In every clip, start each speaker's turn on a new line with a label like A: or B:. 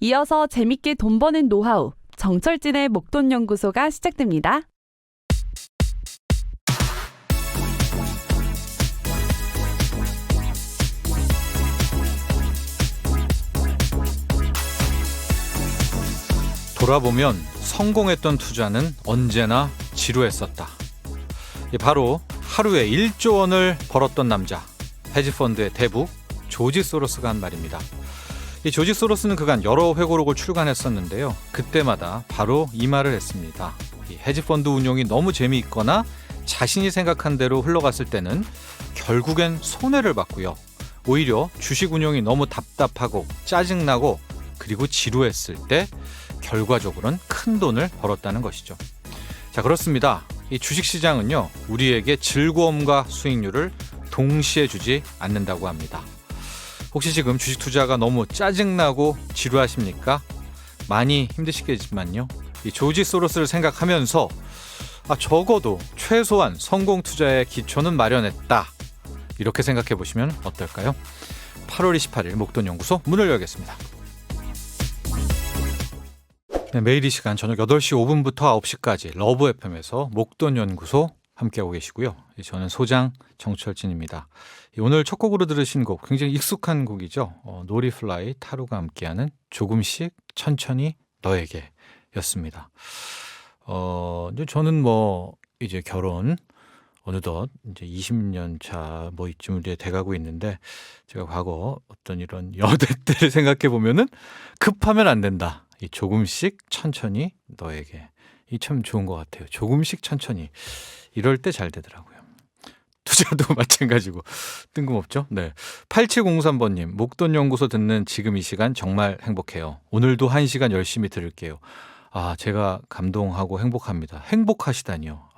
A: 이어서 재밌게 돈 버는 노하우, 정철진의 목돈연구소가 시작됩니다.
B: 돌아보면 성공했던 투자는 언제나 지루했었다. 바로 하루에 1조 원을 벌었던 남자, 헤지펀드의 대부 조지 소로스가 한 말입니다. 이 조지 소로스는 그간 여러 회고록을 출간했었는데요. 그때마다 바로 이 말을 했습니다. 이 헤지펀드 운용이 너무 재미있거나 자신이 생각한 대로 흘러갔을 때는 결국엔 손해를 봤고요. 오히려 주식 운용이 너무 답답하고 짜증나고 그리고 지루했을 때 결과적으로는 큰 돈을 벌었다는 것이죠. 자, 그렇습니다. 이 주식시장은요, 우리에게 즐거움과 수익률을 동시에 주지 않는다고 합니다. 혹시 지금 주식 투자가 너무 짜증나고 지루하십니까? 많이 힘드시겠지만요, 이 조지 소로스를 생각하면서 적어도 최소한 성공 투자의 기초는 마련했다, 이렇게 생각해 보시면 어떨까요? 8월 28일 목돈연구소 문을 열겠습니다. 네, 매일 이 시간 저녁 8시 5분부터 9시까지 러브 FM에서 목돈연구소 함께하고 계시고요. 저는 소장 정철진입니다. 오늘 첫 곡으로 들으신 곡, 굉장히 익숙한 곡이죠. 노리플라이 타루가 함께하는 조금씩 천천히 너에게 였습니다. 저는 이제 결혼 어느덧 이제 20년 차 이쯤 이제 돼가고 있는데, 제가 과거 어떤 이런 여대 때를 생각해 보면은 급하면 안 된다. 이 조금씩 천천히 너에게, 이 참 좋은 것 같아요. 조금씩 천천히, 이럴 때 잘 되더라고요. 투자도 마찬가지고 뜬금없죠. 네, 8703번님, 목돈연구소 듣는 지금 이 시간 정말 행복해요. 오늘도 1시간 열심히 들을게요. 제가 감동하고 행복합니다. 행복하시다니요.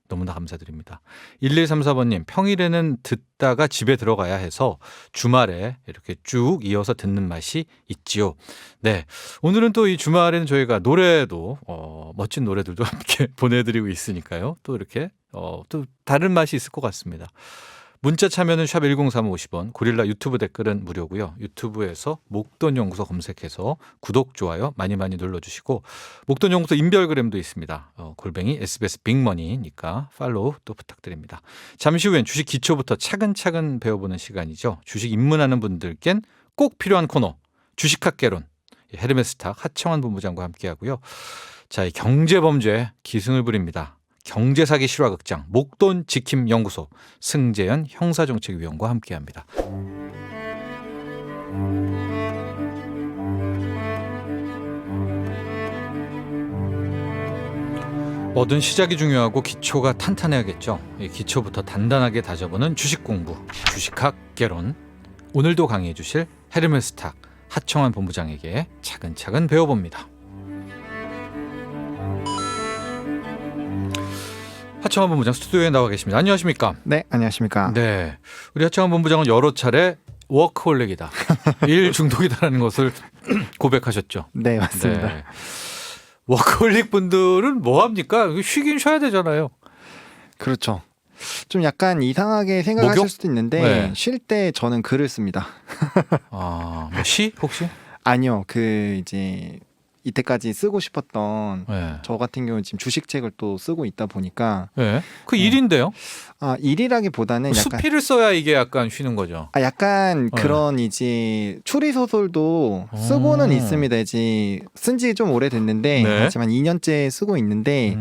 B: 너무나 감사드립니다. 1134번님, 평일에는 듣다가 집에 들어가야 해서 주말에 이렇게 쭉 이어서 듣는 맛이 있지요. 네, 오늘은 또 이 주말에는 저희가 노래도 멋진 노래들도 함께 보내드리고 있으니까요. 또 이렇게 또 다른 맛이 있을 것 같습니다. 문자 참여는 샵 1035 50원, 고릴라 유튜브 댓글은 무료고요. 유튜브에서 목돈연구소 검색해서 구독, 좋아요 많이 눌러주시고, 목돈연구소 인별그램도 있습니다. 골뱅이 SBS 빅머니니까 팔로우 또 부탁드립니다. 잠시 후엔 주식 기초부터 차근차근 배워보는 시간이죠. 주식 입문하는 분들께는 꼭 필요한 코너, 주식학개론, 헤르메스탁 하청환 본부장과 함께하고요. 자, 이 경제범죄 기승을 부립니다. 경제사기 실화극장 목돈 지킴 연구소 승재현 형사정책위원과 함께합니다. 뭐든 시작이 중요하고 기초가 탄탄해야겠죠. 이 기초부터 단단하게 다져보는 주식 공부, 주식학 개론. 오늘도 강의해 주실 헤르메스탁 하청환 본부장에게 차근차근 배워봅니다. 하청환 본부장 스튜디오에 나와 계십니다. 안녕하십니까?
C: 네, 안녕하십니까?
B: 네, 우리 하청환 본부장은 여러 차례 워크홀릭이다, 일 중독이다라는 것을 고백하셨죠.
C: 네, 맞습니다.
B: 네. 워크홀릭 분들은 뭐 합니까? 쉬긴 쉬어야 되잖아요.
C: 그렇죠. 좀 약간 이상하게 생각하실
B: 목욕?
C: 수도 있는데,
B: 네.
C: 쉴 때 저는 글을 씁니다.
B: 시 혹시?
C: 아니요, 이제 이때까지 쓰고 싶었던,
B: 네.
C: 저 같은 경우는 지금 주식책을 또 쓰고 있다 보니까,
B: 네. 그 일인데요.
C: 일이라기보다는 약간
B: 수필을 써야 이게 약간 쉬는 거죠.
C: 약간
B: 네.
C: 그런 이제 추리 소설도 쓰고는 있습니다. 이제 쓴지 좀 오래됐는데,
B: 네.
C: 하지만 2년째 쓰고 있는데,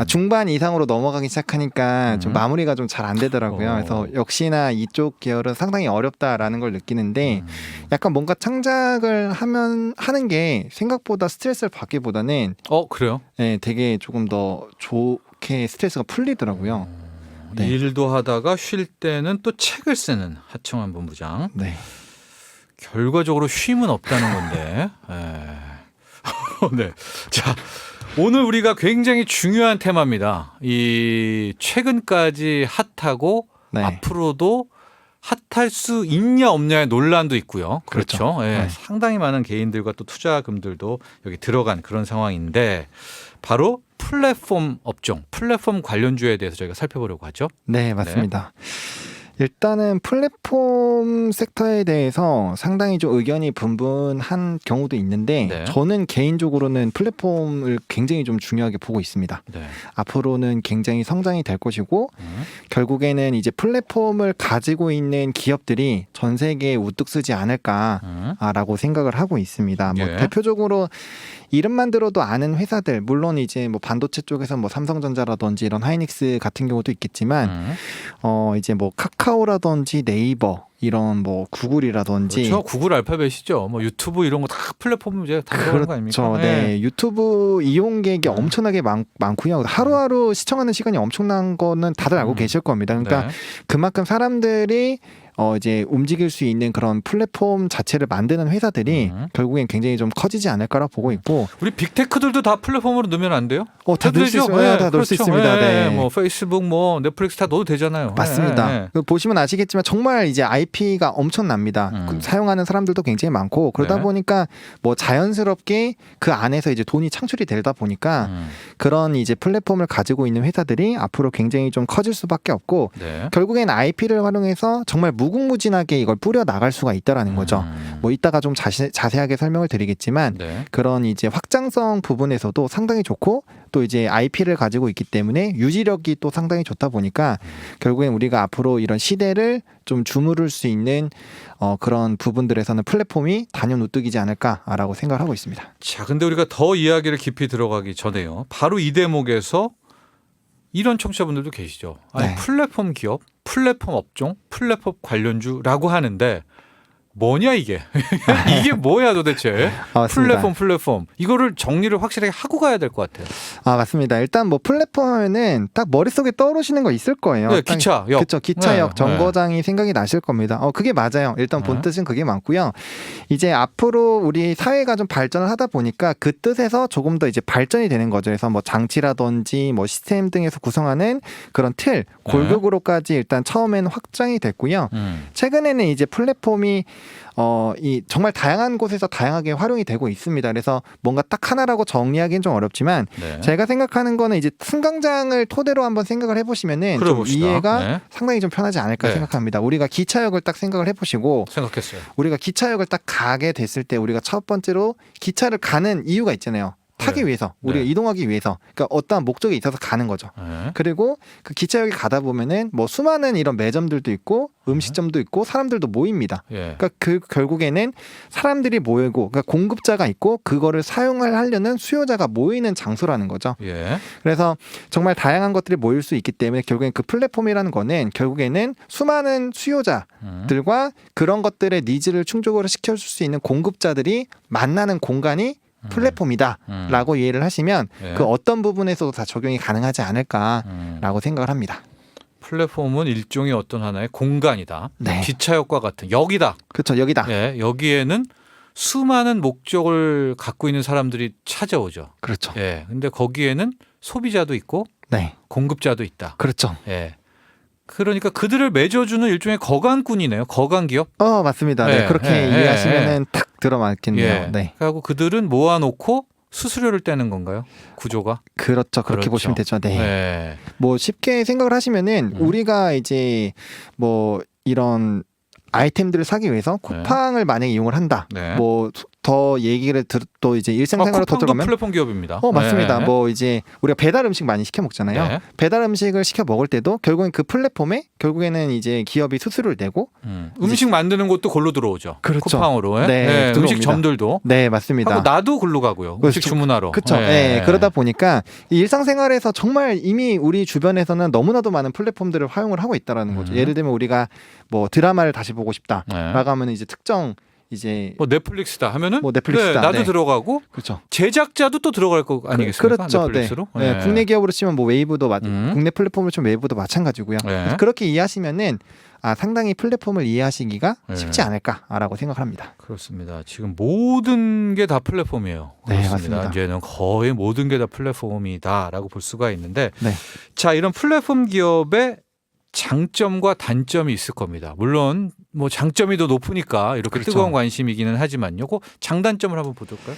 C: 중반 이상으로 넘어가기 시작하니까 좀 마무리가 좀 잘 안 되더라고요. 그래서 역시나 이쪽 계열은 상당히 어렵다라는 걸 느끼는데, 약간 뭔가 창작을 하는 게 생각보다 스트레스를 받기보다는
B: 그래요?
C: 네, 되게 조금 더 좋게 스트레스가 풀리더라고요. 네.
B: 일도 하다가 쉴 때는 또 책을 쓰는 하청환 본부장.
C: 네.
B: 결과적으로 쉼은 없다는 건데. 네. 자, 오늘 우리가 굉장히 중요한 테마입니다. 이 최근까지 핫하고
C: 네.
B: 앞으로도 핫할 수 있냐 없냐의 논란도 있고요. 그렇죠.
C: 그렇죠.
B: 예,
C: 네.
B: 상당히 많은 개인들과 또 투자금들도 여기 들어간 그런 상황인데, 바로 플랫폼 업종, 플랫폼 관련주에 대해서 저희가 살펴보려고 하죠.
C: 네, 맞습니다. 일단은 플랫폼 섹터에 대해서 상당히 좀 의견이 분분한 경우도 있는데
B: 네.
C: 저는 개인적으로는 플랫폼을 굉장히 좀 중요하게 보고 있습니다.
B: 네.
C: 앞으로는 굉장히 성장이 될 것이고 결국에는 이제 플랫폼을 가지고 있는 기업들이 전 세계에 우뚝 서지 않을까라고 생각을 하고 있습니다. 뭐
B: 예.
C: 대표적으로 이름만 들어도 아는 회사들, 물론 이제 뭐 반도체 쪽에서 뭐 삼성전자라든지 이런 하이닉스 같은 경우도 있겠지만 이제 뭐 카카오라든지 네이버 이런 뭐 구글이라든지
B: 그렇죠. 구글 알파벳이죠. 뭐 유튜브 이런 거 다 플랫폼 이제 다 들어가는 거 아닙니까?
C: 그렇죠. 네. 유튜브 이용객이 엄청나게 많고요. 하루하루 시청하는 시간이 엄청난 거는 다들 알고 계실 겁니다. 그러니까
B: 네.
C: 그만큼 사람들이 이제 움직일 수 있는 그런 플랫폼 자체를 만드는 회사들이 결국엔 굉장히 좀 커지지 않을까라 보고 있고
B: 우리 빅테크들도 다 플랫폼으로 넣으면 안 돼요?
C: 다 넣을 수 있습니다. 다 넣을 수 있습니다. 네.
B: 뭐 페이스북, 뭐 넷플릭스 다 넣어도 되잖아요.
C: 맞습니다.
B: 네.
C: 그 보시면 아시겠지만 정말 이제 IP가 엄청납니다. 사용하는 사람들도 굉장히 많고 그러다
B: 네.
C: 보니까 뭐 자연스럽게 그 안에서 이제 돈이 창출이 되다 보니까 그런 이제 플랫폼을 가지고 있는 회사들이 앞으로 굉장히 좀 커질 수밖에 없고
B: 네.
C: 결국엔 IP를 활용해서 정말 무궁무진하게 이걸 뿌려 나갈 수가 있다라는 거죠. 뭐 이따가 좀 자세하게 설명을 드리겠지만
B: 네.
C: 그런 이제 확장성 부분에서도 상당히 좋고 또 이제 IP를 가지고 있기 때문에 유지력이 또 상당히 좋다 보니까 결국엔 우리가 앞으로 이런 시대를 좀 주무를 수 있는 그런 부분들에서는 플랫폼이 단연 우뚝이지 않을까라고 생각을 하고 있습니다.
B: 자, 근데 우리가 더 이야기를 깊이 들어가기 전에요. 바로 이 대목에서 이런 청취자분들도 계시죠. 아니,
C: 네.
B: 플랫폼 기업, 플랫폼 업종, 플랫폼 관련주라고 하는데 뭐냐 이게? 이게 뭐야 도대체?
C: 맞습니다.
B: 플랫폼 이거를 정리를 확실하게 하고 가야 될 것 같아요.
C: 맞습니다. 일단 뭐 플랫폼 하면은 딱 머릿속에 떠오르시는 거 있을 거예요.
B: 네, 기차역.
C: 그렇죠. 기차역,
B: 네,
C: 정거장이 생각이 나실 겁니다. 그게 맞아요. 일단 본 뜻은 그게 맞고요. 이제 앞으로 우리 사회가 좀 발전을 하다 보니까 그 뜻에서 조금 더 이제 발전이 되는 거죠. 그래서 뭐 장치라든지 뭐 시스템 등에서 구성하는 그런 틀, 골격으로까지 일단 처음에는 확장이 됐고요. 최근에는 이제 플랫폼이 이 정말 다양한 곳에서 다양하게 활용이 되고 있습니다. 그래서 뭔가 딱 하나라고 정리하기는 좀 어렵지만
B: 네.
C: 제가 생각하는 거는 이제 승강장을 토대로 한번 생각을 해보시면은 좀
B: 그래봅시다.
C: 이해가
B: 네.
C: 상당히 좀 편하지 않을까
B: 네.
C: 생각합니다. 우리가 기차역을 딱 생각을 해보시고
B: 생각했어요.
C: 우리가 기차역을 딱 가게 됐을 때 우리가 첫 번째로 기차를 가는 이유가 있잖아요. 타기
B: 네.
C: 위해서, 우리가
B: 네.
C: 이동하기 위해서, 그러니까 어떠한 목적이 있어서 가는 거죠.
B: 네.
C: 그리고 그 기차역에 가다 보면은 뭐 수많은 이런 매점들도 있고 음식점도 있고 사람들도 모입니다.
B: 예.
C: 그러니까 그 결국에는 사람들이 모이고, 그러니까 공급자가 있고 그거를 사용을 하려는 수요자가 모이는 장소라는 거죠.
B: 예.
C: 그래서 정말 다양한 것들이 모일 수 있기 때문에 결국엔 그 플랫폼이라는 거는 결국에는 수많은 수요자들과 그런 것들의 니즈를 충족을 시켜줄 수 있는 공급자들이 만나는 공간이 플랫폼이다라고 이해를 하시면
B: 예.
C: 그 어떤 부분에서도 다 적용이 가능하지 않을까라고 생각을 합니다.
B: 플랫폼은 일종의 어떤 하나의 공간이다.
C: 네.
B: 기차역과 같은 역이다.
C: 그렇죠. 여기다.
B: 예, 여기에는 수많은 목적을 갖고 있는 사람들이 찾아오죠.
C: 그렇죠.
B: 예, 근데 거기에는 소비자도 있고
C: 네.
B: 공급자도 있다.
C: 그렇죠.
B: 예. 그러니까 그들을 맺어주는 일종의 거간꾼이네요. 거간 기업.
C: 맞습니다. 네.
B: 예,
C: 그렇게
B: 예,
C: 이해하시면은 탁 들어맞겠네요.
B: 예.
C: 네.
B: 그리고 그들은 모아놓고 수수료를 떼는 건가요? 구조가?
C: 그렇죠. 그렇게
B: 그렇죠.
C: 보시면 되죠. 네.
B: 예.
C: 뭐 쉽게 생각을 하시면은 우리가 이제 뭐 이런 아이템들을 사기 위해서 쿠팡을 만약에 이용을 한다.
B: 네.
C: 뭐 더 얘기를 또 이제 일상생활로 더
B: 쿠팡도
C: 들어가면
B: 플랫폼 기업입니다.
C: 맞습니다.
B: 네.
C: 뭐 이제 우리가 배달 음식 많이 시켜 먹잖아요.
B: 네.
C: 배달 음식을 시켜 먹을 때도 결국엔 그 플랫폼에 결국에는 이제 기업이 수수료를 내고
B: 음식 만드는 곳도 골로 들어오죠.
C: 그렇죠.
B: 쿠팡으로. 예?
C: 네,
B: 예,
C: 들어옵니다.
B: 음식점들도.
C: 네, 맞습니다.
B: 하고 나도 글로 가고요. 음식
C: 그렇죠.
B: 주문하러.
C: 그렇죠.
B: 예.
C: 네, 그러다 보니까 이 일상생활에서 정말 이미 우리 주변에서는 너무나도 많은 플랫폼들을 활용을 하고 있다라는 거죠. 예를 들면 우리가 뭐 드라마를 다시 보고 싶다라고 하면 이제 특정 이제
B: 뭐 넷플릭스다 하면은
C: 뭐 넷플릭스다.
B: 네, 나도
C: 네.
B: 들어가고
C: 그렇죠.
B: 제작자도 또 들어갈 거 아니겠습니까?
C: 그렇죠.
B: 넷플릭스로.
C: 네. 네, 국내 기업으로 치면 뭐 웨이브도 국내 플랫폼으로 치면 웨이브도 마찬가지고요.
B: 네.
C: 그래서 그렇게 이해하시면은 상당히 플랫폼을 이해하시기가 쉽지 않을까라고 생각합니다.
B: 그렇습니다. 지금 모든 게 다 플랫폼이에요.
C: 네,
B: 그렇습니다.
C: 맞습니다.
B: 이제는 거의 모든 게 다 플랫폼이다라고 볼 수가 있는데,
C: 네.
B: 자, 이런 플랫폼 기업의 장점과 단점이 있을 겁니다. 물론 뭐 장점이 더 높으니까 이렇게
C: 그렇죠.
B: 뜨거운 관심이기는 하지만 요거 장단점을 한번 보도록까요?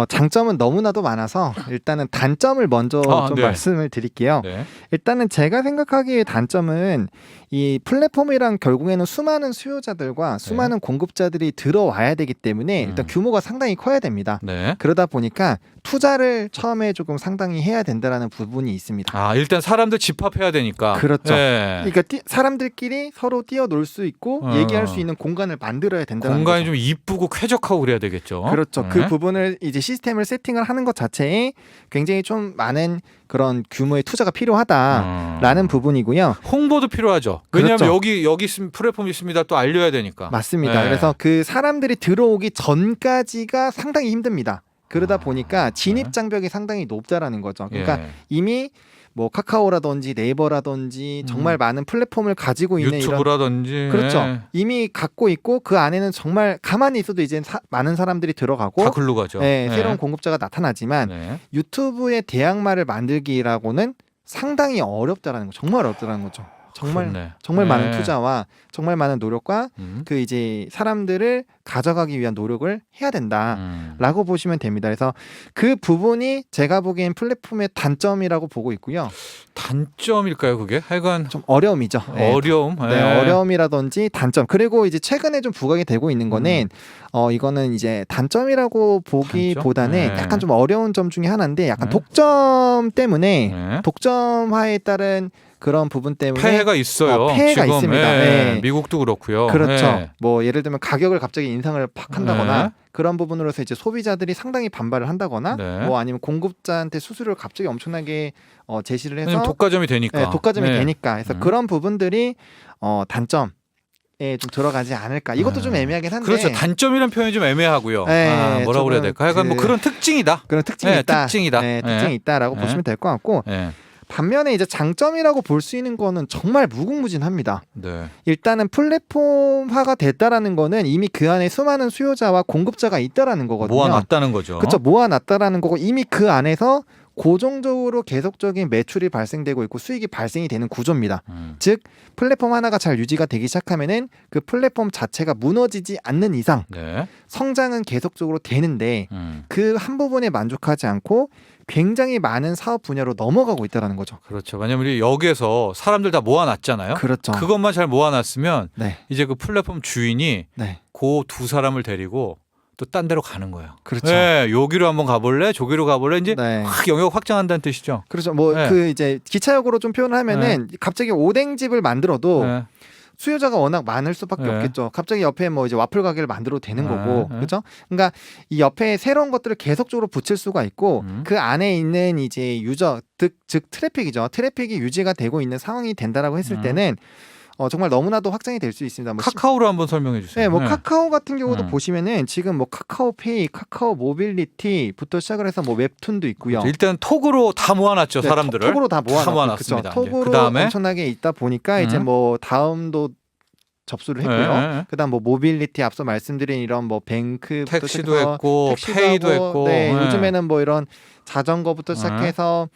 C: 장점은 너무나도 많아서 일단은 단점을 먼저 좀
B: 네.
C: 말씀을 드릴게요.
B: 네.
C: 일단은 제가 생각하기에 단점은 이 플랫폼이랑 결국에는 수많은 수요자들과 수많은 공급자들이 들어와야 되기 때문에 일단 규모가 상당히 커야 됩니다.
B: 네.
C: 그러다 보니까 투자를 처음에 조금 상당히 해야 된다라는 부분이 있습니다.
B: 아, 일단 사람들 집합해야 되니까.
C: 그렇죠.
B: 네.
C: 그러니까 사람들끼리 서로 뛰어놀 수 있고 얘기할 수 있는 공간을 만들어야 된다는
B: 공간이
C: 거죠.
B: 좀 이쁘고 쾌적하고 그래야 되겠죠.
C: 그렇죠.
B: 네.
C: 그 부분을 이제 시스템을 세팅을 하는 것 자체에 굉장히 좀 많은 그런 규모의 투자가 필요하다라는 부분이고요.
B: 홍보도 필요하죠. 왜냐하면
C: 그렇죠.
B: 여기 플랫폼 있습니다. 또 알려야 되니까.
C: 맞습니다.
B: 네.
C: 그래서 그 사람들이 들어오기 전까지가 상당히 힘듭니다. 그러다
B: 아,
C: 보니까 진입
B: 네.
C: 장벽이 상당히 높다라는 거죠. 그러니까
B: 예.
C: 이미 뭐 카카오라든지 네이버라든지 정말 많은 플랫폼을 가지고 있는 이런
B: 유튜브라든지
C: 그렇죠.
B: 예.
C: 이미 갖고 있고 그 안에는 정말 가만히 있어도 이제 많은 사람들이 들어가고
B: 다 글로 가죠.
C: 네,
B: 예.
C: 새로운 공급자가 나타나지만
B: 네.
C: 유튜브의 대항마를 만들기라고는 상당히 어렵다라는 거, 정말 어렵다라는 거죠. 정말
B: 그렇네.
C: 정말
B: 네.
C: 많은 투자와 정말 많은 노력과
B: 그,
C: 이제 사람들을 가져가기 위한 노력을 해야 된다라고 보시면 됩니다. 그래서 그 부분이 제가 보기엔 플랫폼의 단점이라고 보고 있고요.
B: 단점일까요, 그게? 하여간
C: 좀 어려움이죠. 네.
B: 어려움.
C: 네, 어려움이라든지 단점. 그리고 이제 최근에 좀 부각이 되고 있는 거는 이거는 이제 단점이라고 보기보다는
B: 단점? 네.
C: 약간 좀 어려운 점 중에 하나인데 약간
B: 네.
C: 독점 때문에
B: 네.
C: 독점화에 따른 그런 부분 때문에
B: 폐해가 있어요.
C: 폐해가
B: 지금.
C: 있습니다.
B: 예.
C: 네.
B: 미국도 그렇고요.
C: 그렇죠.
B: 예.
C: 뭐 예를 들면 가격을 갑자기 인상을 팍 한다거나
B: 네.
C: 그런 부분으로서 이제 소비자들이 상당히 반발을 한다거나
B: 네.
C: 뭐 아니면 공급자한테 수수료를 갑자기 엄청나게 제시를 해서
B: 왜냐면 독과점이 되니까.
C: 네, 독과점이
B: 네.
C: 되니까 그래서 그런 부분들이 단점에 좀 들어가지 않을까. 이것도 좀 애매하긴 한데
B: 그렇죠. 단점이라는 표현이 좀 애매하고요.
C: 네,
B: 뭐라고 그래야
C: 조금
B: 될까? 약간 뭐 그런 특징이다.
C: 그런 특징이
B: 네,
C: 있다.
B: 특징이다.
C: 네,
B: 네.
C: 특징이 있다라고
B: 네.
C: 보시면 될 것 같고
B: 네.
C: 반면에 이제 장점이라고 볼 수 있는 거는 정말 무궁무진합니다.
B: 네.
C: 일단은 플랫폼화가 됐다라는 거는 이미 그 안에 수많은 수요자와 공급자가 있다라는 거거든요.
B: 모아놨다는 거죠.
C: 그렇죠. 모아놨다라는 거고 이미 그 안에서 고정적으로 계속적인 매출이 발생되고 있고 수익이 발생이 되는 구조입니다. 즉 플랫폼 하나가 잘 유지가 되기 시작하면은 그 플랫폼 자체가 무너지지 않는 이상
B: 네.
C: 성장은 계속적으로 되는데 그 한 부분에 만족하지 않고 굉장히 많은 사업 분야로 넘어가고 있다는 거죠.
B: 그렇죠. 왜냐면 우리 여기에서 사람들 다 모아놨잖아요.
C: 그렇죠.
B: 그것만 잘 모아놨으면
C: 네.
B: 이제 그 플랫폼 주인이
C: 네.
B: 그 두 사람을 데리고 또 딴 데로 가는 거예요.
C: 그렇죠.
B: 네, 여기로 한번 가볼래? 저기로 가볼래? 이제
C: 네.
B: 확 영역 확장한다는 뜻이죠.
C: 그렇죠. 뭐
B: 네.
C: 그 이제 기차역으로 좀 표현을 하면은 갑자기 오뎅집을 만들어도
B: 네.
C: 수요자가 워낙 많을 수밖에
B: 네.
C: 없겠죠. 갑자기 옆에 뭐 이제 와플 가게를 만들어도 되는
B: 네.
C: 거고,
B: 네.
C: 그렇죠? 그러니까 이 옆에 새로운 것들을 계속적으로 붙일 수가 있고, 그 안에 있는 이제 유저, 즉 트래픽이죠. 트래픽이 유지가 되고 있는 상황이 된다라고 했을 때는 정말 너무나도 확장이 될 수 있습니다. 뭐
B: 카카오로 한번 설명해 주세요.
C: 네, 뭐 카카오 같은 경우도
B: 음.
C: 보시면은 지금 뭐 카카오페이, 카카오 모빌리티부터 시작을 해서 뭐 웹툰도 있고요.
B: 그렇죠. 일단 톡으로 다 모아놨죠.
C: 네,
B: 사람들을.
C: 톡으로 다
B: 모아놨습니다.
C: 그쵸?
B: 이제.
C: 톡으로
B: 그다음에
C: 엄청나게 있다 보니까 이제 뭐 다음도 접수를 했고요.
B: 네.
C: 그다음 뭐 모빌리티 앞서 말씀드린 이런 뭐 뱅크부터
B: 택시도
C: 시작해서
B: 했고
C: 택시도
B: 페이도
C: 하고,
B: 했고
C: 네,
B: 네.
C: 요즘에는 뭐 이런 자전거부터 시작해서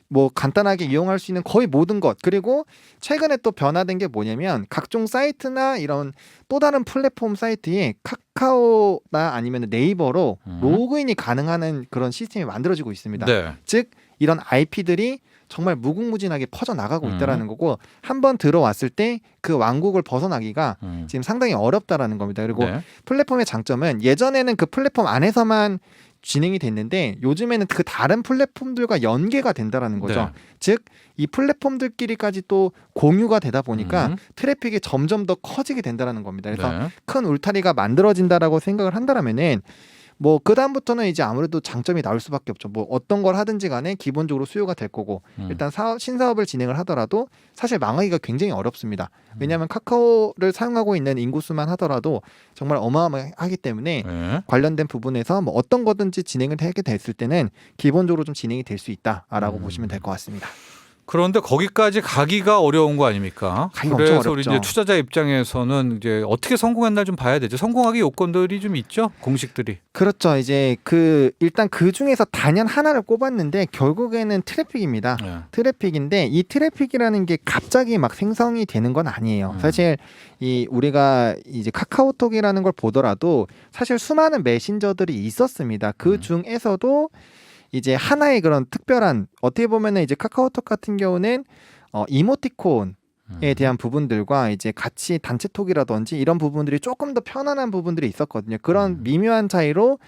C: 뭐 간단하게 이용할 수 있는 거의 모든 것. 그리고 최근에 또 변화된 게 뭐냐면 각종 사이트나 이런 또 다른 플랫폼 사이트에 카카오나 아니면 네이버로 로그인이 가능한 그런 시스템이 만들어지고 있습니다.
B: 네.
C: 즉 이런 IP들이 정말 무궁무진하게 퍼져나가고 있다라는 거고 한번 들어왔을 때 그 왕국을 벗어나기가 지금 상당히 어렵다라는 겁니다. 그리고
B: 네.
C: 플랫폼의 장점은 예전에는 그 플랫폼 안에서만 진행이 됐는데 요즘에는 그 다른 플랫폼들과 연계가 된다라는 거죠.
B: 네.
C: 즉 이 플랫폼들끼리까지 또 공유가 되다 보니까 트래픽이 점점 더 커지게 된다라는 겁니다. 그래서
B: 네.
C: 큰 울타리가 만들어진다라고 생각을 한다라면은 뭐 그다음부터는 이제 아무래도 장점이 나올 수밖에 없죠. 뭐 어떤 걸 하든지 간에 기본적으로 수요가 될 거고 일단 신사업을 진행을 하더라도 사실 망하기가 굉장히 어렵습니다. 왜냐하면 카카오를 사용하고 있는 인구수만 하더라도 정말 어마어마하기 때문에
B: 네.
C: 관련된 부분에서 뭐 어떤 거든지 진행을 하게 됐을 때는 기본적으로 좀 진행이 될 수 있다라고 보시면 될 것 같습니다.
B: 그런데 거기까지 가기가 어려운 거 아닙니까?
C: 가기가
B: 그래서
C: 엄청
B: 우리
C: 어렵죠.
B: 이제 투자자 입장에서는 이제 어떻게 성공했나 좀 봐야 되죠. 성공하기 요건들이 좀 있죠, 공식들이.
C: 그렇죠. 이제 일단 그 중에서 단연 하나를 꼽았는데 결국에는 트래픽입니다.
B: 네.
C: 트래픽인데 이 트래픽이라는 게 갑자기 막 생성이 되는 건 아니에요. 사실 우리가 이제 카카오톡이라는 걸 보더라도 사실 수많은 메신저들이 있었습니다. 그 중에서도 이제 하나의 그런 특별한 어떻게 보면은 이제 카카오톡 같은 경우는 이모티콘 에 대한 부분들과 이제 같이 단체톡이라든지 이런 부분들이 조금 더 편안한 부분들이 있었거든요. 그런 미묘한 차이로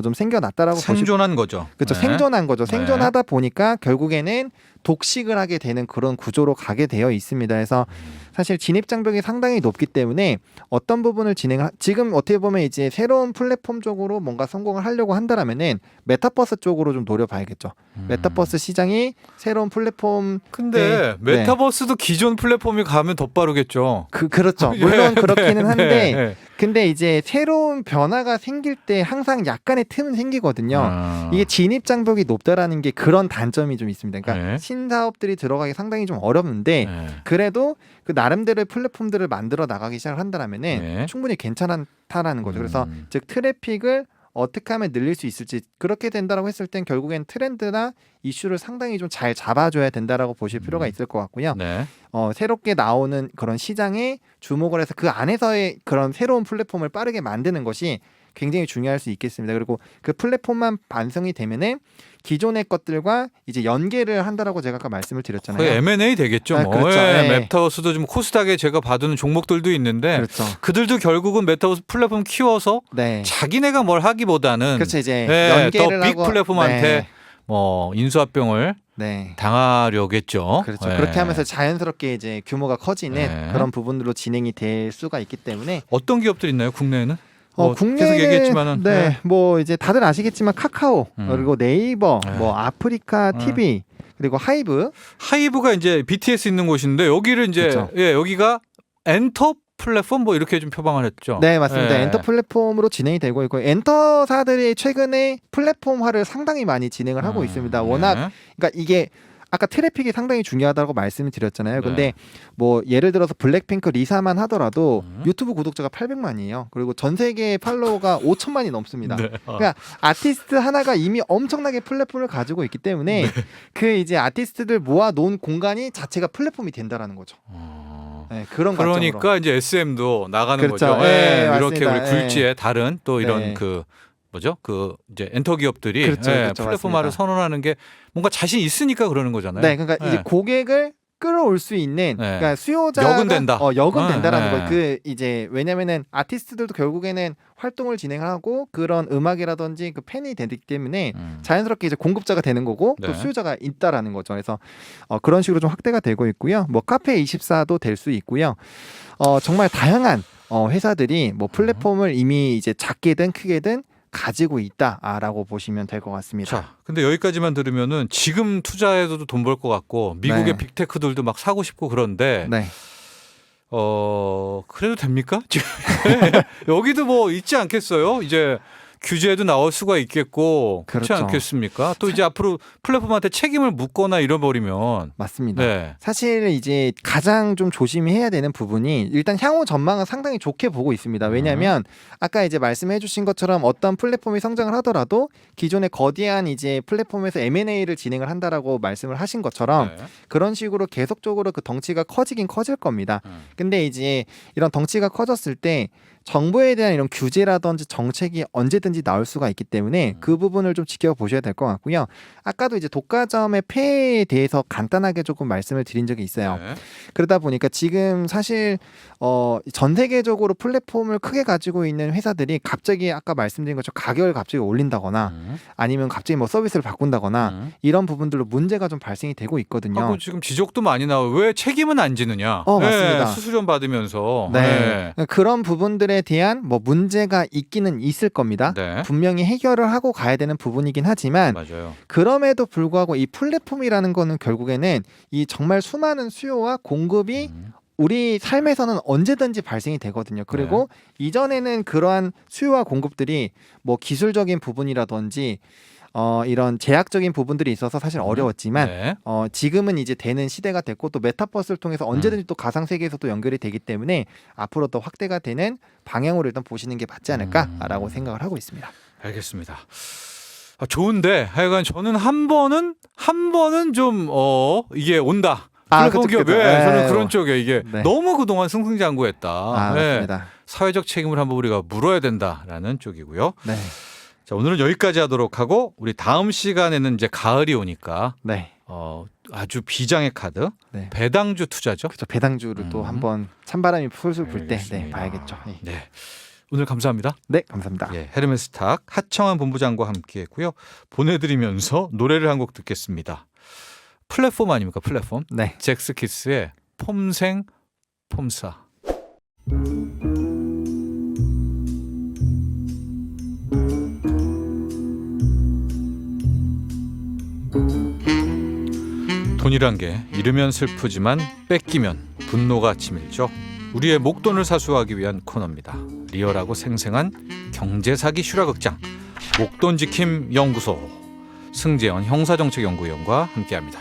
C: 좀 생겨났다라고
B: 생존한 거죠.
C: 그렇죠.
B: 네.
C: 생존한 거죠.
B: 네.
C: 생존하다 보니까 결국에는 독식을 하게 되는 그런 구조로 가게 되어 있습니다. 그래서 사실 진입 장벽이 상당히 높기 때문에 어떤 부분을 지금 어떻게 보면 이제 새로운 플랫폼 쪽으로 뭔가 성공을 하려고 한다라면은 메타버스 쪽으로 좀 노려봐야겠죠. 메타버스 시장이 새로운 플랫폼
B: 근데
C: 네.
B: 메타버스도 기존 플랫폼이 가면 더 빠르겠죠.
C: 그렇죠. 물론
B: 네,
C: 그렇기는 한데
B: 네.
C: 근데 이제 새로운 변화가 생길 때 항상 약간의 틈은 생기거든요. 이게 진입 장벽이 높다라는 게 그런 단점이 좀 있습니다. 그러니까
B: 네.
C: 신사업들이 들어가기 상당히 좀 어렵는데
B: 네.
C: 그래도 그 나름대로의 플랫폼들을 만들어 나가기 시작을 한다면은
B: 네.
C: 충분히 괜찮다라는 거죠. 그래서 즉 트래픽을 어떻게 하면 늘릴 수 있을지 그렇게 된다라고 했을 땐 결국엔 트렌드나 이슈를 상당히 좀 잘 잡아줘야 된다라고 보실 필요가 있을 것 같고요.
B: 네.
C: 새롭게 나오는 그런 시장에 주목을 해서 그 안에서의 그런 새로운 플랫폼을 빠르게 만드는 것이 굉장히 중요할 수 있겠습니다. 그리고 그 플랫폼만 반성이 되면은 기존의 것들과 이제 연계를 한다라고 제가 아까 말씀을 드렸잖아요.
B: 거의 M&A 되겠죠. 뭐.
C: 그렇죠.
B: 예,
C: 네.
B: 메타버스도 좀 코스닥에 제가 봐두는 종목들도 있는데
C: 그렇죠.
B: 그들도 결국은 메타버스 플랫폼 키워서
C: 네.
B: 자기네가 뭘 하기보다는
C: 그렇죠. 이제
B: 예,
C: 연계를
B: 더 빅
C: 하고
B: 플랫폼한테
C: 네.
B: 뭐 인수합병을
C: 네.
B: 당하려겠죠.
C: 그렇죠.
B: 예.
C: 그렇게 하면서 자연스럽게 이제 규모가 커지는
B: 네.
C: 그런 부분으로 진행이 될 수가 있기 때문에
B: 어떤 기업들 있나요? 국내에는? 뭐
C: 국내는
B: 계속 얘기했지만은
C: 네, 뭐 이제 다들 아시겠지만 카카오 그리고 네이버,
B: 네.
C: 뭐 아프리카 TV 그리고 하이브
B: 하이브가 이제 BTS 있는 곳인데 여기를 이제
C: 그렇죠.
B: 예, 여기가 엔터 플랫폼 뭐 이렇게 좀 표방을 했죠.
C: 네 맞습니다.
B: 예.
C: 엔터 플랫폼으로 진행이 되고 있고 엔터사들이 최근에 플랫폼화를 상당히 많이 진행을 하고 있습니다. 워낙
B: 네.
C: 그러니까 이게 아까 트래픽이 상당히 중요하다고 말씀을 드렸잖아요. 근데
B: 네.
C: 뭐 예를 들어서 블랙핑크 리사만 하더라도 유튜브 구독자가 800만이에요. 그리고 전 세계 팔로워가 5천만이 넘습니다.
B: 네.
C: 그러니까 아티스트 하나가 이미 엄청나게 플랫폼을 가지고 있기 때문에 그 이제 아티스트들 모아 놓은 공간이 자체가 플랫폼이 된다라는 거죠. 네, 그런
B: 그러니까
C: 관점으로.
B: 이제 SM도 나가는
C: 그렇죠.
B: 거죠.
C: 네,
B: 예, 이렇게
C: 맞습니다.
B: 우리 굴지의 다른 또 이런
C: 네.
B: 그 뭐죠? 그 이제 엔터 기업들이
C: 그렇죠,
B: 예,
C: 그렇죠,
B: 플랫폼화를
C: 맞습니다.
B: 선언하는 게 뭔가 자신 있으니까 그러는 거잖아요.
C: 네, 그러니까
B: 예.
C: 이제 고객을 끌어올 수 있는
B: 네.
C: 그러니까 수요자가
B: 역은 된다.
C: 역은 된다라는
B: 네.
C: 거. 그 이제 왜냐면은 아티스트들도 결국에는 활동을 진행하고 그런 음악이라든지 그 팬이 되기 때문에 자연스럽게 이제 공급자가 되는 거고 또
B: 네.
C: 수요자가 있다라는 거죠. 그래서 그런 식으로 좀 확대가 되고 있고요. 뭐 카페24도 될 수 있고요. 정말 다양한 회사들이 뭐 플랫폼을 이미 이제 작게든 크게든 가지고 있다라고 보시면 될 것 같습니다.
B: 자, 근데 여기까지만 들으면은 지금 투자해도 돈 벌 것 같고 미국의
C: 네.
B: 빅테크들도 막 사고 싶고 그런데
C: 네.
B: 그래도 됩니까? 여기도 뭐 있지 않겠어요? 이제 규제도 나올 수가 있겠고 그렇지
C: 그렇죠.
B: 않겠습니까? 또 이제 앞으로 플랫폼한테 책임을 묻거나 잃어버리면
C: 맞습니다.
B: 네.
C: 사실 이제 가장 좀 조심히 해야 되는 부분이 일단 향후 전망은 상당히 좋게 보고 있습니다. 왜냐하면 아까 이제 말씀해 주신 것처럼 어떤 플랫폼이 성장을 하더라도 기존의 거대한 이제 플랫폼에서 M&A를 진행을 한다라고 말씀을 하신 것처럼
B: 네.
C: 그런 식으로 계속적으로 그 덩치가 커지긴 커질 겁니다. 근데 이제 이런 덩치가 커졌을 때 정부에 대한 이런 규제라든지 정책이 언제든지 나올 수가 있기 때문에 그 부분을 좀 지켜보셔야 될 것 같고요. 아까도 이제 독과점의 폐해에 대해서 간단하게 조금 말씀을 드린 적이 있어요.
B: 네.
C: 그러다 보니까 지금 사실 전 세계적으로 플랫폼을 크게 가지고 있는 회사들이 갑자기 아까 말씀드린 것처럼 가격을 갑자기 올린다거나 아니면 갑자기 뭐 서비스를 바꾼다거나 이런 부분들로 문제가 좀 발생이 되고 있거든요.
B: 하고 지금 지적도 많이 나와요. 왜 책임은 안 지느냐?
C: 맞습니다.
B: 수수료 받으면서.
C: 네. 그런 부분들에 대한 뭐 문제가 있기는 있을 겁니다.
B: 네.
C: 분명히 해결을 하고 가야 되는 부분이긴 하지만
B: 맞아요.
C: 그럼에도 불구하고 이 플랫폼이라는 거는 결국에는 이 정말 수많은 수요와 공급이 우리 삶에서는 언제든지 발생이 되거든요. 그리고 이전에는 그러한 수요와 공급들이 뭐 기술적인 부분이라든지 이런 제약적인 부분들이 있어서 사실 어려웠지만
B: 네.
C: 지금은 이제 되는 시대가 됐고 또 메타버스를 통해서 언제든지 또 가상 세계에서 또 연결이 되기 때문에 앞으로 더 확대가 되는 방향으로 일단 보시는 게 맞지 않을까라고 생각을 하고 있습니다.
B: 알겠습니다. 좋은데 하여간 저는 한 번은 좀 이게 온다. 플랫폼
C: 그쵸, 그쵸.
B: 기업에 저는
C: 네.
B: 그런 쪽에 이게
C: 네.
B: 너무 그동안 승승장구했다. 네.
C: 맞습니다.
B: 사회적 책임을 한번 우리가 물어야 된다라는 쪽이고요.
C: 네.
B: 자, 오늘은 여기까지 하도록 하고 우리 다음 시간에는 이제 가을이 오니까
C: 네.
B: 아주 비장의 카드
C: 네.
B: 배당주 투자죠.
C: 그렇죠. 배당주를 또 한번 찬바람이 풀술 불 때
B: 알겠습니다.
C: 봐야겠죠.
B: 네. 오늘 감사합니다.
C: 네, 감사합니다.
B: 예, 헤르메스탁 하청한 본부장과 함께했고요. 보내드리면서 노래를 한 곡 듣겠습니다. 플랫폼 아닙니까? 플랫폼.
C: 네.
B: 잭스키스의 폼생 폼사. 돈이란 게 잃으면 슬프지만 뺏기면 분노가 치밀죠. 우리의 목돈을 사수하기 위한 코너입니다. 리얼하고 생생한 경제사기 실화극장 목돈지킴 연구소 승재원 형사정책연구위원과 함께합니다.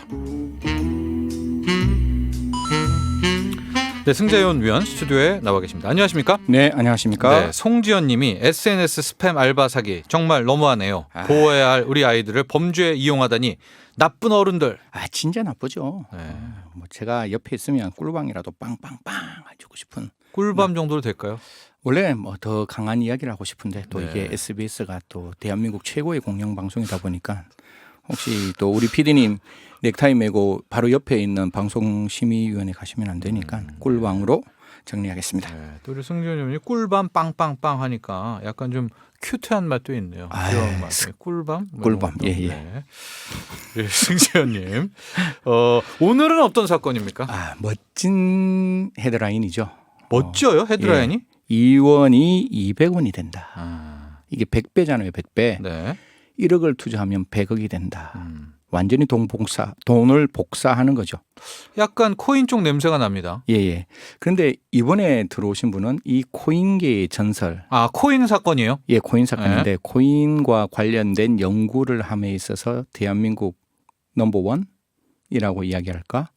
B: 네, 승재원 위원 스튜디오에 나와 계십니다. 안녕하십니까?
D: 네, 안녕하십니까?
B: 네, 송지연 님이 SNS 스팸 알바 사기 정말 너무하네요. 보호해야 할 우리 아이들을 범죄에 이용하다니 나쁜 어른들.
D: 진짜 나쁘죠.
B: 네.
D: 뭐 제가 옆에 있으면 꿀방이라도 빵빵빵 해주고 싶은.
B: 꿀밤 정도로 될까요?
D: 원래 뭐 더 강한 이야기를 하고 싶은데 또
B: 네.
D: 이게 SBS가 또 대한민국 최고의 공영 방송이다 보니까 혹시 또 우리 PD님 넥타이 메고 바로 옆에 있는 방송심의위원회 가시면 안 되니까 꿀방으로 정리하겠습니다.
B: 네, 또 우리 승지연 님이 꿀밤 빵빵빵 하니까 약간 좀 큐트한 맛도 있네요. 귀여운 맛. 꿀밤? 뭐 이런
D: 꿀밤,
B: 것도.
D: 예, 예.
B: 네. 네, 승지연님, 오늘은 어떤 사건입니까?
D: 멋진 헤드라인이죠.
B: 멋져요 헤드라인이?
D: 예. 2원이 200원이 된다.
B: 아,
D: 이게 100배잖아요, 100배.
B: 네.
D: 1억을 투자하면 100억이 된다. 완전히 돈을 복사하는 거죠.
B: 약간 코인 쪽 냄새가 납니다.
D: 예. 그런데 이번에 들어오신 분은 이 코인계의 전설,
B: 아, 코인 사건이에요?
D: 예, 코인 사건인데 코인과 관련된 연구를 함에 있어서 대한민국 넘버원이라고 이야기할까?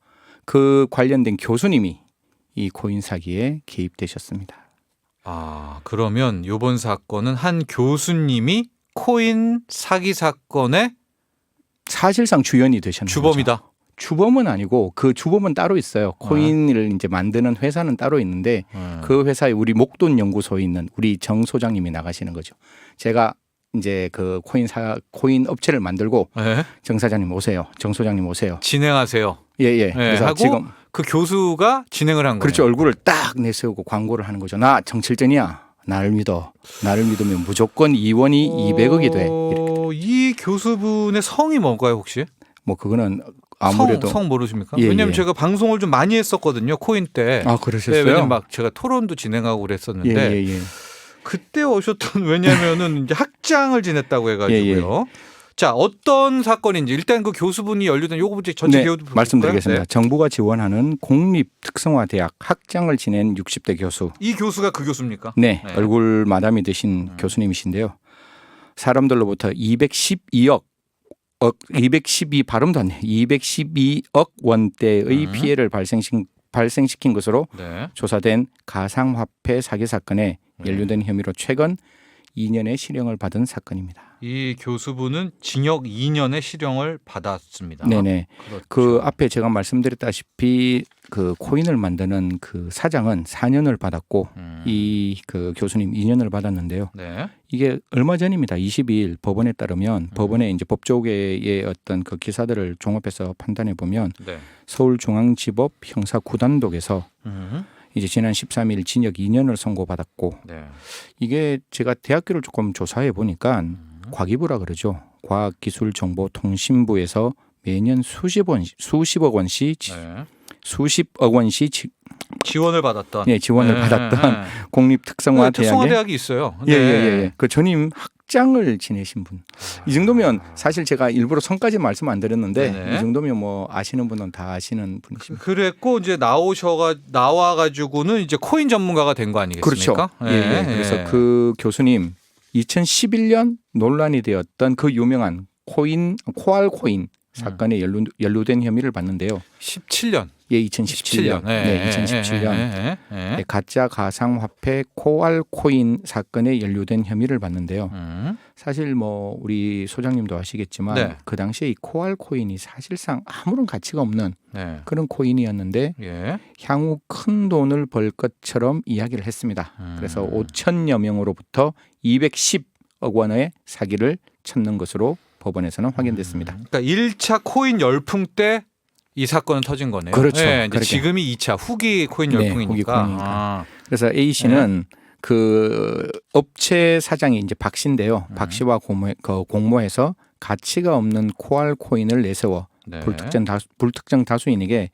D: 그 관련된 교수님이 이 코인 사기에 개입되셨습니다.
B: 아, 그러면 이번 사건은 한 교수님이 코인 사기 사건의
D: 사실상 주연이 되셨는
B: 주범이다.
D: 거죠. 주범은 아니고 그 주범은 따로 있어요. 코인을 이제 만드는 회사는 따로 있는데 그 회사에 우리 목돈 연구소에 있는 우리 정 소장님이 나가시는 거죠. 제가 이제 그 코인 업체를 만들고
B: 네.
D: 정 사장님 오세요. 정 소장님 오세요.
B: 진행하세요.
D: 예. 그래서
B: 하고
D: 지금
B: 그 교수가 진행을 한
D: 그렇죠.
B: 거예요.
D: 얼굴을 딱 내세우고 광고를 하는 거죠. 나 정칠전이야. 나를 믿어. 나를 믿으면 무조건 2원이 200억이 돼. 이렇게.
B: 이 교수분의 성이 뭔가요 혹시?
D: 뭐 그거는 아무래도
B: 성 모르십니까?
D: 예,
B: 왜냐하면
D: 예.
B: 제가 방송을 좀 많이 했었거든요. 코인 때.
D: 그러셨어요?
B: 네, 왜냐면 막 제가 토론도 진행하고 그랬었는데
D: 예.
B: 그때 오셨던 왜냐면은 이제 학장을 지냈다고 해가지고요. 자, 어떤 사건인지 일단 그 교수분이 연루된 요거 전체 기호
D: 말씀드리겠습니다.
B: 네.
D: 정부가 지원하는 공립 특성화 대학 학장을 지낸 60대 교수.
B: 이 교수가 그 교수입니까?
D: 네,
B: 네.
D: 얼굴 마담이 되신 교수님이신데요. 사람들로부터 212억 발음도 안 돼. 212억 원대의 피해를 발생시킨 것으로
B: 네.
D: 조사된 가상화폐 사기 사건에 연루된 혐의로 최근 2년의 실형을 받은 사건입니다.
B: 이 교수분은 징역 2년의 실형을 받았습니다.
D: 네네.
B: 그렇죠.
D: 그 앞에 제가 말씀드렸다시피 그 코인을 만드는 그 사장은 4년을 받았고 이 그 교수님 2년을 받았는데요.
B: 네.
D: 이게 얼마 전입니다. 22일 법원에 따르면 법원에 이제 법조계의 어떤 그 기사들을 종합해서 판단해 보면
B: 네.
D: 서울중앙지법 형사 9단독에서 이제 지난 13일 징역 2년을 선고받았고
B: 네.
D: 이게 제가 대학교를 조금 조사해 보니까 과기부라 그러죠. 과학기술정보통신부에서 매년 수십억 원씩
B: 네.
D: 수십억 원씩
B: 지원을 받았던.
D: 지원을 받았던 공립특성화
B: 특성화
D: 대학에
B: 대학이 있어요.
D: 예. 그 전임 학장을 지내신 분. 이 정도면 사실 제가 일부러 성까지 말씀 안 드렸는데
B: 네네.
D: 이 정도면 뭐 아시는 분은 다 아시는 분이십니다.
B: 그랬고 이제 나와가지고는 이제 코인 전문가가 된 거 아니겠습니까?
D: 그렇죠. 예. 그래서 그 교수님 2011년 논란이 되었던 그 유명한 코알 코인 사건에 연루된 혐의를 받는데요.
B: 17년.
D: 예, 2017년. 네, 2017년. 네, 가짜 가상화폐 코알 코인 사건에 연루된 혐의를 받는데요. 사실 뭐 우리 소장님도 아시겠지만
B: 네.
D: 그 당시에 이 코알 코인이 사실상 아무런 가치가 없는
B: 네.
D: 그런 코인이었는데
B: 예.
D: 향후 큰 돈을 벌 것처럼 이야기를 했습니다. 그래서 5천여 명으로부터 210억 원의 사기를 쳤는 것으로 법원에서는 확인됐습니다.
B: 그러니까 1차 코인 열풍 때 이 사건은 터진 거네요.
D: 그렇죠.
B: 네, 이제
D: 그렇게.
B: 지금이 2차 후기 코인
D: 네,
B: 열풍이니까.
D: 후기 코인이니까.
B: 아,
D: 그래서 A 씨는 그 업체 사장이 이제 박 씨인데요. 박 씨와 공모해서 가치가 없는 코알 코인을 내세워
B: 네.
D: 불특정 다수인에게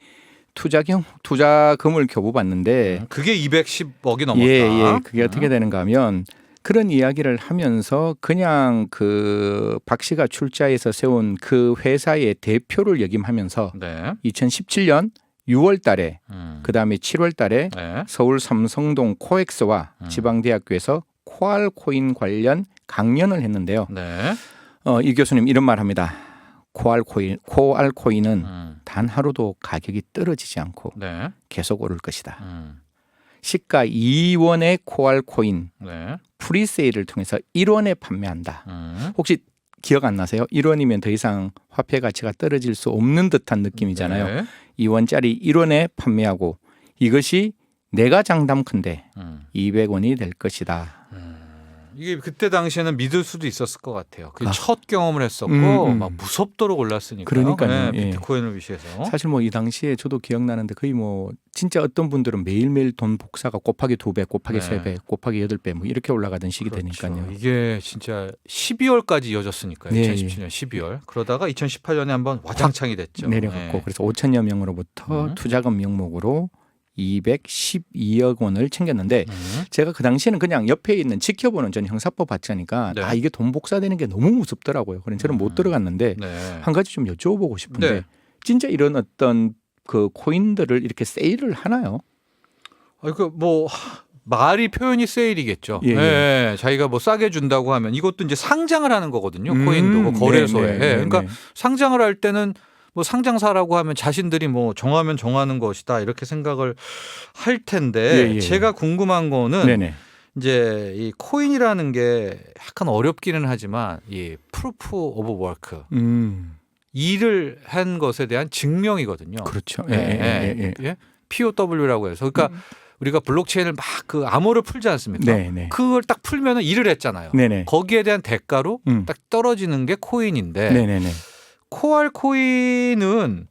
D: 투자금을 교부받는데
B: 그게 210억이 넘었다.
D: 예, 그게 어떻게 되는가 하면 그런 이야기를 하면서 그냥 그 박 씨가 출자해서 세운 그 회사의 대표를 역임하면서
B: 네.
D: 2017년 6월 달에 그다음에 7월 달에
B: 네.
D: 서울 삼성동 코엑스와 지방대학교에서 코알 코인 관련 강연을 했는데요.
B: 네.
D: 이 교수님 이런 말 합니다. 코알 코인은 단 하루도 가격이 떨어지지 않고
B: 네.
D: 계속 오를 것이다. 시가 2원의 코알 코인
B: 네.
D: 프리세일을 통해서 1원에 판매한다. 혹시 기억 안 나세요? 1원이면 더 이상 화폐 가치가 떨어질 수 없는 듯한 느낌이잖아요.
B: 네.
D: 2원짜리 1원에 판매하고 이것이 내가 장담컨대 200원이 될 것이다.
B: 이게 그때 당시에는 믿을 수도 있었을 것 같아요. 그 첫 경험을 했었고 막 무섭도록 올랐으니까.
D: 그러니까요.
B: 네,
D: 예.
B: 비트코인을 위시해서.
D: 사실 뭐 이 당시에 저도 기억나는데 거의 뭐 진짜 어떤 분들은 매일매일 돈 복사가 곱하기 2배, 곱하기
B: 네.
D: 3배, 곱하기 8배 뭐 이렇게 올라가던 시기
B: 그렇죠.
D: 되니까요.
B: 이게 진짜 12월까지 이어졌으니까요.
D: 네.
B: 2017년 12월. 그러다가 2018년에 한번 와장창이 됐죠.
D: 내려갔고
B: 네.
D: 그래서 5천여 명으로부터 투자금 명목으로 212억 원을 챙겼는데 제가 그 당시에는 그냥 옆에 있는 지켜보는 전 형사법 받자니까
B: 네.
D: 이게 돈 복사되는 게 너무 무섭더라고요. 그래서 저는 못 들어갔는데
B: 네.
D: 한 가지 좀 여쭤보고 싶은데
B: 네.
D: 진짜 이런 어떤 그 코인들을 이렇게 세일을 하나요?
B: 뭐 말이 표현이 세일이겠죠.
D: 예, 예.
B: 네, 자기가 뭐 싸게 준다고 하면 이것도 이제 상장을 하는 거거든요. 코인도 그 거래소에. 그러니까 상장을 할 때는 뭐 상장사라고 하면 자신들이 뭐 정하면 정하는 것이다 이렇게 생각을 할 텐데
D: 예.
B: 제가 궁금한 거는
D: 네네.
B: 이제 이 코인이라는 게 약간 어렵기는 하지만 이 프루프 오브 워크 일을 한 것에 대한 증명이거든요.
D: 그렇죠.
B: 예. POW라고 해서 그러니까 우리가 블록체인을 막 그 암호를 풀지 않습니까?
D: 네네.
B: 그걸 딱 풀면은 일을 했잖아요.
D: 네네.
B: 거기에 대한 대가로 딱 떨어지는 게 코인인데
D: 네네네.
B: 코알 코인은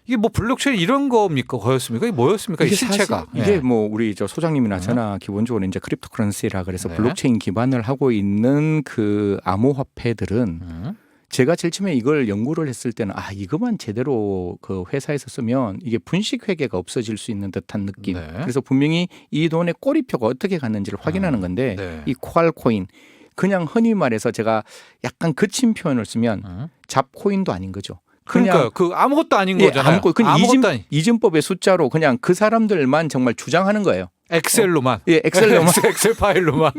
B: 이게 뭐 블록체인 이런 겁니까? 거였습니까? 이게 뭐였습니까? 이 실체가.
D: 이게 뭐 우리 저 소장님이나 저나 기본적으로 이제 크립토커런시라 그래서
B: 네.
D: 블록체인 기반을 하고 있는 그 암호화폐들은 제가 제일 처음에 이걸 연구를 했을 때는 이거만 제대로 그 회사에서 쓰면 이게 분식 회계가 없어질 수 있는 듯한 느낌.
B: 네.
D: 그래서 분명히 이 돈의 꼬리표가 어떻게 갔는지를 확인하는 건데
B: 네.
D: 이 코알 코인 그냥 흔히 말해서 제가 약간 거친 표현을 쓰면 잡코인도 아닌 거죠.
B: 그러니까 그 아무것도 아닌 거잖아요.
D: 그냥
B: 아무것도 아닌.
D: 이진법의 숫자로 그냥 그 사람들만 정말 주장하는 거예요.
B: 엑셀로만.
D: 예, 엑셀로만.
B: 엑셀 파일로만.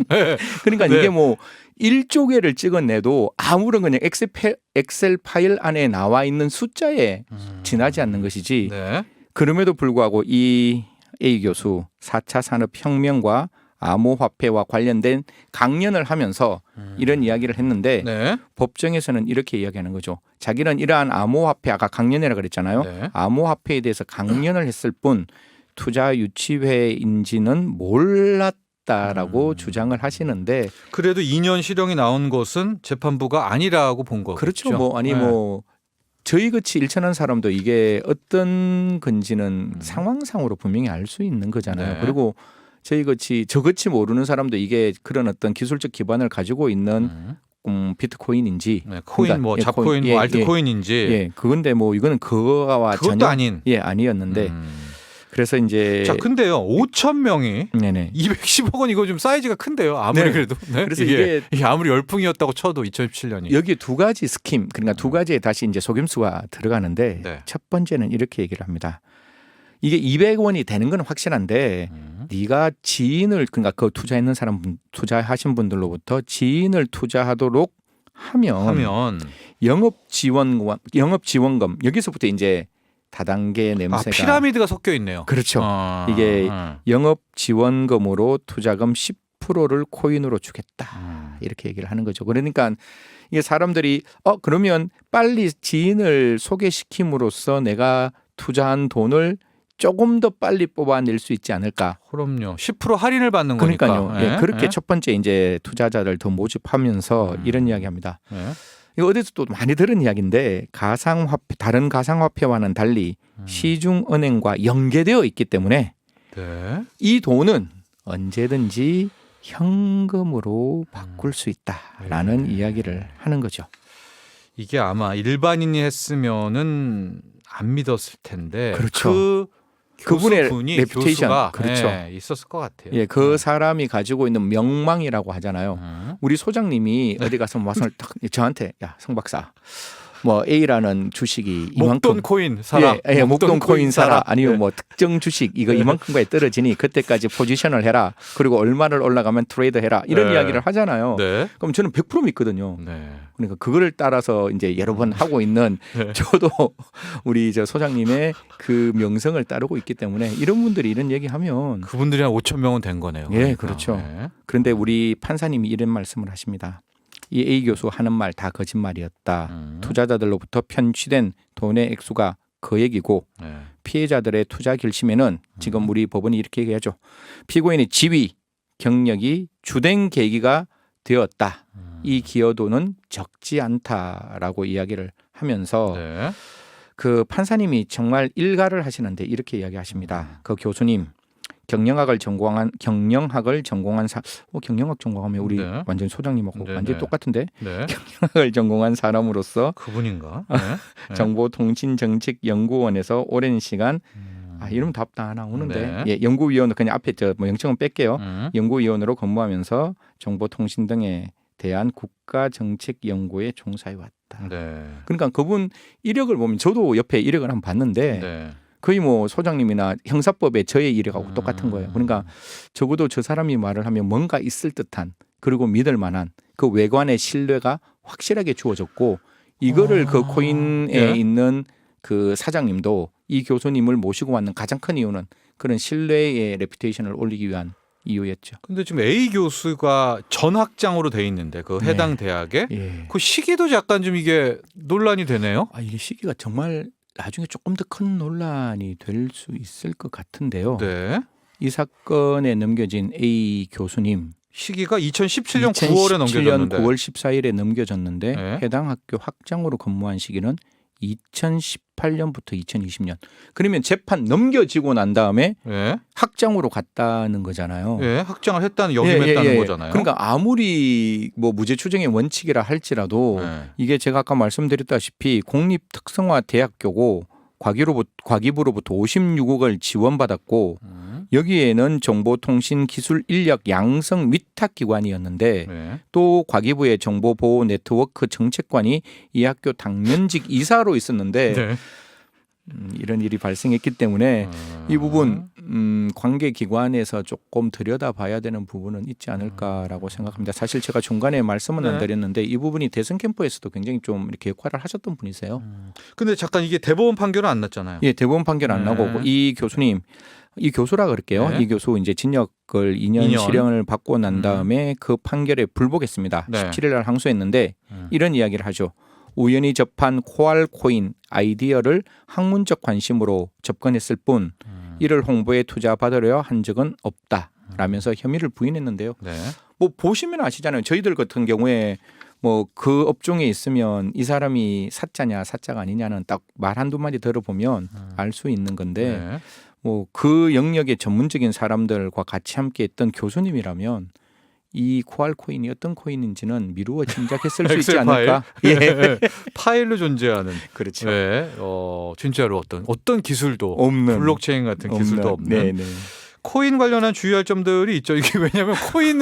D: 그러니까
B: 네.
D: 이게 뭐 1조개를 찍어내도 아무런 그냥 엑셀 파일 안에 나와 있는 숫자에 지나지 않는 것이지.
B: 네.
D: 그럼에도 불구하고 이 A 교수 4차 산업혁명과 암호화폐와 관련된 강연을 하면서 이런 이야기를 했는데
B: 네.
D: 법정에서는 이렇게 이야기하는 거죠. 자기는 이러한 암호화폐 아까 강연이라 그랬잖아요.
B: 네.
D: 암호화폐에 대해서 강연을 했을 뿐 투자 유치회인지는 몰랐다라고 주장을 하시는데
B: 그래도 2년 실형이 나온 것은 재판부가 아니라고 본 거죠.
D: 그렇죠. 뭐 저희 같이 일천한 사람도 이게 어떤 건지는 상황상으로 분명히 알 수 있는 거잖아요.
B: 네.
D: 그리고 저같이 모르는 사람도 이게 그런 어떤 기술적 기반을 가지고 있는 비트코인인지
B: 네, 코인 뭐
D: 그러니까,
B: 잡코인 뭐 알트코인인지
D: 예, 그건데 뭐 이거는 그거와
B: 그것도
D: 전혀
B: 아닌.
D: 아니었는데 그래서 이제
B: 자, 근데요. 5천 명이
D: 네네.
B: 210억 원 이거 좀 사이즈가 큰데요. 아무리
D: 네.
B: 그래도. 네?
D: 그래서
B: 이게 아무리 열풍이었다고 쳐도 2017년이.
D: 여기 두 가지 스킴 그러니까 두 가지에 다시 이제 속임수가 들어가는데
B: 네.
D: 첫 번째는 이렇게 얘기를 합니다. 이게 200원이 되는 건 확실한데 네가 지인을 그러니까 그 투자하신 분들로부터 지인을 투자하도록 하면 영업지원금 여기서부터 이제 다단계 냄새가
B: 피라미드가 섞여 있네요.
D: 그렇죠. 이게 영업지원금으로 투자금 10%를 코인으로 주겠다 이렇게 얘기를 하는 거죠. 그러니까 이게 사람들이 그러면 빨리 지인을 소개시킴으로써 내가 투자한 돈을 조금 더 빨리 뽑아낼 수 있지 않을까.
B: 그럼요. 10% 할인을 받는
D: 그러니까요.
B: 거니까.
D: 예, 그렇게 첫 번째 이제 투자자를 더 모집하면서 이런 이야기합니다. 이거 어디서 또 많이 들은 이야기인데 가상화폐 다른 가상화폐와는 달리 시중은행과 연계되어 있기 때문에
B: 네.
D: 이 돈은 언제든지 현금으로 바꿀 수 있다라는 이야기를 하는 거죠.
B: 이게 아마 일반인이 했으면은 안 믿었을 텐데
D: 그렇죠.
B: 그분의
D: 그분의
B: 레퓨테이션
D: 레퓨테이션. 그렇죠.
B: 있었을 것 같아요.
D: 예, 그 사람이 가지고 있는 명망이라고 하잖아요. 우리 소장님이 어디 가서 와서 딱 저한테 야, 성 박사 뭐 A라는 주식이 이만큼
B: 목돈 코인 사라.
D: 예, 목돈 코인 사라. 아니면
B: 네.
D: 뭐 특정 주식 이거 이만큼까지 떨어지니 그때까지 포지션을 해라. 그리고 얼마를 올라가면 트레이드 해라. 이런
B: 네.
D: 이야기를 하잖아요.
B: 네.
D: 그럼 저는 100% 믿거든요.
B: 네.
D: 그러니까 그거를 따라서 이제 여러 번 하고 있는
B: 네.
D: 저도 우리 저 소장님의 그 명성을 따르고 있기 때문에 이런 분들이 이런 얘기하면
B: 그분들이 한 5천 명은 된 거네요.
D: 예,
B: 그러니까.
D: 그렇죠.
B: 네.
D: 그런데 우리 판사님이 이런 말씀을 하십니다. 이 A 교수 하는 말 다 거짓말이었다. 투자자들로부터 편취된 돈의 액수가 거액이고
B: 네.
D: 피해자들의 투자 결심에는 지금 우리 법원이 이렇게 얘기하죠. 피고인의 지위, 경력이 주된 계기가 되었다. 이 기여도는 적지 않다라고 이야기를 하면서
B: 네.
D: 그 판사님이 정말 일가를 하시는데 이렇게 이야기하십니다. 그 교수님 경영학을 전공한 경영학 전공하면 우리
B: 네.
D: 완전 소장님하고
B: 네,
D: 완전
B: 네.
D: 똑같은데
B: 네.
D: 경영학을 전공한 사람으로서
B: 그분인가? 네. 네.
D: 정보통신정책연구원에서 오랜 시간 이름 답 다 나오는데 예, 연구위원으로 그냥 앞에 뭐 영청은 뺄게요. 연구위원으로 근무하면서 정보통신 등에 대한 국가정책 연구에 종사해 왔다.
B: 네.
D: 그러니까 그분 이력을 보면 저도 옆에 이력을 한번 봤는데
B: 네.
D: 거의 뭐 소장님이나 형사법의 저의 이력하고 똑같은 거예요. 그러니까 적어도 저 사람이 말을 하면 뭔가 있을 듯한 그리고 믿을 만한 그 외관의 신뢰가 확실하게 주어졌고 이거를 그 코인에
B: 예.
D: 있는 그 사장님도 이 교수님을 모시고 왔는 가장 큰 이유는 그런 신뢰의 레퓨테이션을 올리기 위한 이유였죠.
B: 근데 지금 A 교수가 전학장으로 돼 있는데 그 해당 대학에
D: 예.
B: 그 시기도 약간 좀 이게 논란이 되네요.
D: 이게 시기가 정말 나중에 조금 더 큰 논란이 될 수 있을 것 같은데요.
B: 네.
D: 이 사건에 넘겨진 A 교수님
B: 시기가 2017년 9월에
D: 2017년
B: 넘겨졌는데
D: 9월 14일에 넘겨졌는데
B: 네.
D: 해당 학교 학장으로 근무한 시기는 2018년부터 2020년. 그러면 재판 넘겨지고 난 다음에
B: 네.
D: 학장으로 갔다는 거잖아요.
B: 네. 학장을 했다는 역임했다는
D: 예.
B: 거잖아요.
D: 그러니까 아무리 뭐 무죄 추정의 원칙이라 할지라도
B: 네.
D: 이게 제가 아까 말씀드렸다시피 공립 특성화 대학교고 과기부로부터 56억을 지원받았고 여기에는 정보통신기술 인력 양성 위탁 기관이었는데
B: 네.
D: 또 과기부의 정보보호 네트워크 정책관이 이 학교 당면직 이사로 있었는데
B: 네.
D: 이런 일이 발생했기 때문에 이 부분 관계 기관에서 조금 들여다봐야 되는 부분은 있지 않을까라고 생각합니다. 사실 제가 중간에 말씀은 안
B: 네.
D: 드렸는데 이 부분이 대선 캠프에서도 굉장히 좀 이렇게 역할을 하셨던 분이세요.
B: 근데 잠깐 이게 대법원 판결은 안 났잖아요.
D: 예, 대법원 판결 안 나고 이 교수님, 이 교수라 그럴게요.
B: 네.
D: 이 교수 이제 징역을 2년 실형을 받고 난 다음에 그 판결에 불복했습니다.
B: 네.
D: 17일 날 항소했는데 이런 이야기를 하죠. 우연히 접한 코알코인 아이디어를 학문적 관심으로 접근했을 뿐 이를 홍보에 투자받으려 한 적은 없다라면서 혐의를 부인했는데요.
B: 네.
D: 뭐 보시면 아시잖아요. 저희들 같은 경우에 뭐 그 업종에 있으면 이 사람이 사자냐 사자가 아니냐는 딱 말 한두 마디 들어보면 알 수 있는 건데
B: 네.
D: 뭐 그 영역의 전문적인 사람들과 같이 함께 했던 교수님이라면 이 코알코인이 어떤 코인인지는 미루어 짐작했을 수 있지
B: 엑셀 파일?
D: 않을까? 예.
B: 파일로 존재하는.
D: 그렇죠.
B: 네. 진짜로 어떤 기술도
D: 없는
B: 블록체인 같은 기술도 없는.
D: 네.
B: 코인 관련한 주의할 점들이 있죠. 이게 왜냐하면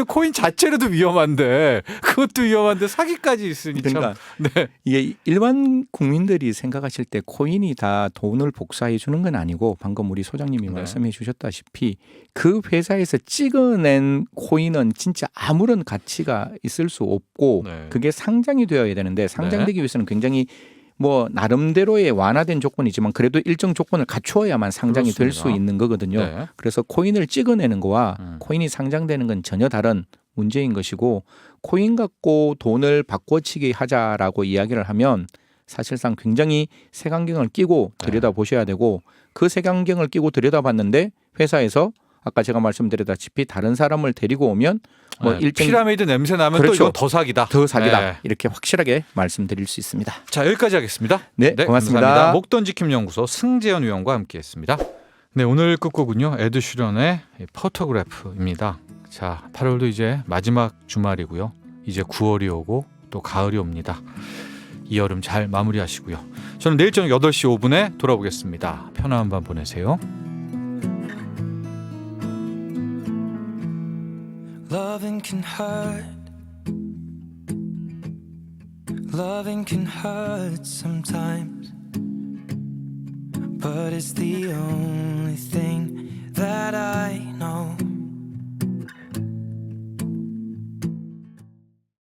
B: 코인 자체로도 위험한데 그것도 위험한데 사기까지 있으니
D: 그러니까
B: 참. 네.
D: 이게 일반 국민들이 생각하실 때 코인이 다 돈을 복사해 주는 건 아니고 방금 우리 소장님이
B: 네.
D: 말씀해 주셨다시피 그 회사에서 찍어낸 코인은 진짜 아무런 가치가 있을 수 없고
B: 네.
D: 그게 상장이 되어야 되는데 상장되기 위해서는 굉장히 뭐 나름대로의 완화된 조건이지만 그래도 일정 조건을 갖추어야만 상장이 될 수
B: 그렇습니다.
D: 있는 거거든요.
B: 네.
D: 그래서 코인을 찍어내는 거와
B: 음.
D: 코인이 상장되는 건 전혀 다른 문제인 것이고 코인 갖고 돈을 바꿔치기 하자라고 이야기를 하면 사실상 굉장히 색안경을 끼고 들여다보셔야 되고 그 색안경을 끼고 들여다봤는데 회사에서 아까 제가 말씀드렸다시피 다른 사람을 데리고 오면 뭐 일정
B: 피라미드 냄새 나면 또
D: 그렇죠.
B: 이건 더 사기다.
D: 더 사기다
B: 네.
D: 이렇게 확실하게 말씀드릴 수 있습니다.
B: 자, 여기까지 하겠습니다.
D: 네, 고맙습니다.
B: 감사합니다. 목돈지킴연구소 승재현 위원과 함께했습니다. 네, 오늘 끝곡은요 에드슈런의 포토그래프입니다. 자, 8월도 이제 마지막 주말이고요. 이제 9월이 오고 또 가을이 옵니다. 이 여름 잘 마무리하시고요. 저는 내일 저녁 8시 5분에 돌아오겠습니다. 편안한 밤 보내세요.
E: Loving can hurt. Loving can hurt sometimes. But it's the only